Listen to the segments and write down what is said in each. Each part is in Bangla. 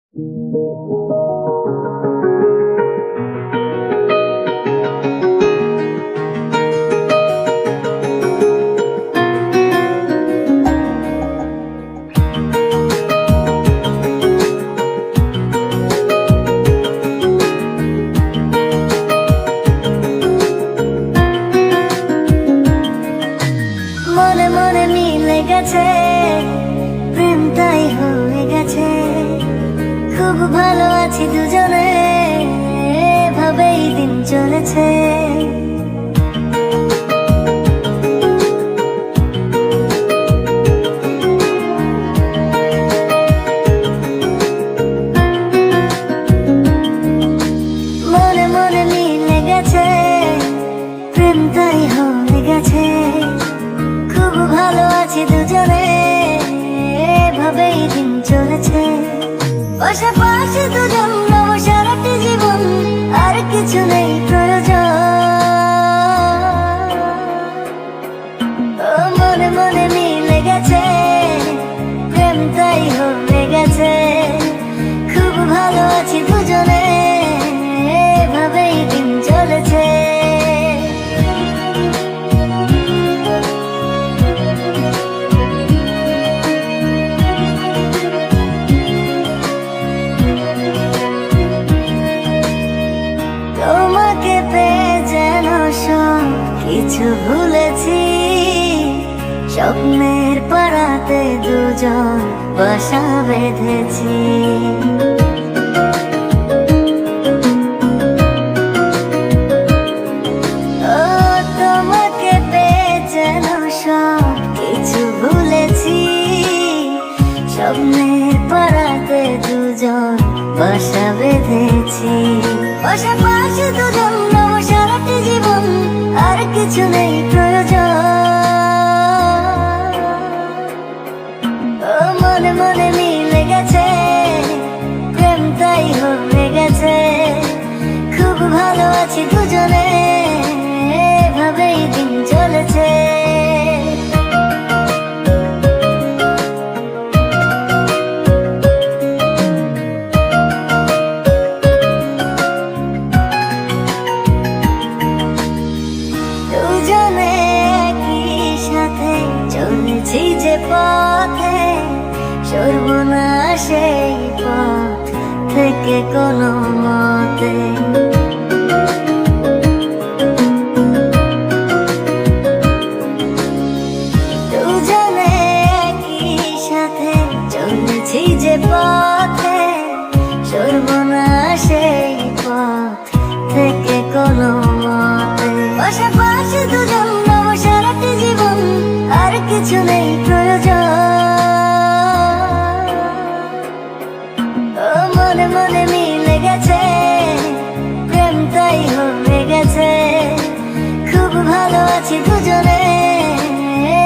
মনে মনে মিলে গেছে, প্রেম তাই হয়ে গেছে। খুব ভালো আছি দুজনে, এভাবেই দিন চলেছে। মনে মনে মিলে গেছে, প্রেম তাই হয়ে গেছে। খুব ভালো আছি দুজনে, এভাবেই দিন চলেছে। পাশাপাশি দুজন রব সারাটি জীবন, আর কিছু নেই প্রয়োজন। ও মনে মনে মিলে গেছে, প্রেম তাই হয়ে গেছে। খুব ভালো আছি দুজনে, এভাবেই দিন চলেছে। তোমাকে পেয়ে যেন সব কিছু ভুলেছি। স্বপ্নের পাড়াতে দুজন বাসা বেঁধেছি। ও তোমাকে পেয়ে যেন সব কিছু ভুলেছি। স্বপ্নের পাড়াতে দুজন বাসা বেঁধেছি। পাশাপাশি দুজন রব সারাটি জীবন, আর কিছু নেই প্রয়োজন। ও মনে মনে মিলে গেছে, প্রেম তাই হয়ে গেছে। খুব ভালো আছি দুজনে, এভাবেই দিন চলেছে। দুজনে একই সাথে চলেছি যে পথে, সরব না সেই পথ থেকে কোনো মতে। দুজনে একই সাথে চলেছি যে পথে, সরব না সেই পথ থেকে কোনো মতে। পাশাপাশি দুজন রব সারাটি জীবন, আর কিছু নেই প্রয়োজন। ও মনে মনে মিলে গেছে, প্রেম তাই হয়ে গেছে। খুব ভালো আছি দুজনে,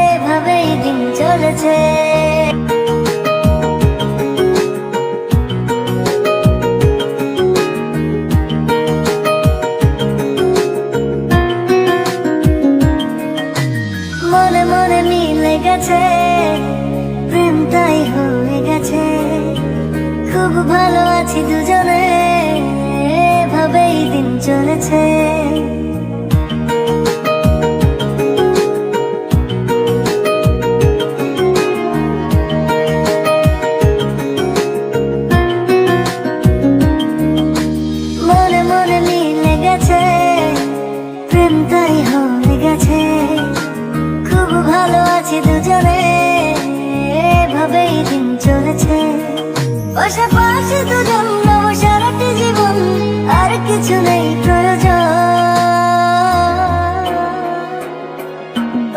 এভাবেই দিন চলেছে। মনে মনে মিলে গেছে, প্রেম তাই হয়ে গেছে। খুব ভালো আছি দুজনে, এভাবেই দিন চলেছে। মনে মনে মিলে গেছে, প্রেম তাই হয়ে গেছে। খুব ভালো আছি দুজনে, এভাবেই দিন চলেছে। পাশাপাশি দুজন রব সারাটি জীবন, আর কিছু নেই প্রয়োজন।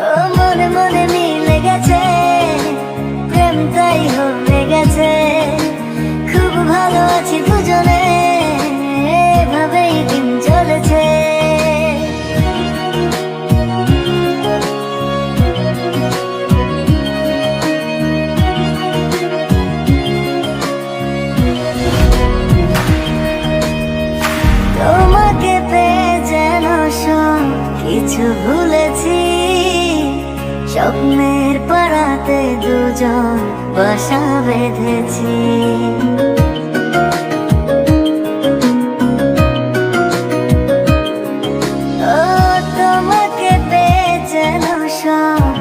ও মনে মনে মিলে গেছে, প্রেম তাই হয়ে গেছে। খুব ভালো আছি দুজনে, এভাবেই দিন চলেছে। তোমাকে পেয়ে যেন সব কিছু ভুলেছি। স্বপ্নের পাড়াতে দুজন বাসা বেঁধেছি। যেন সব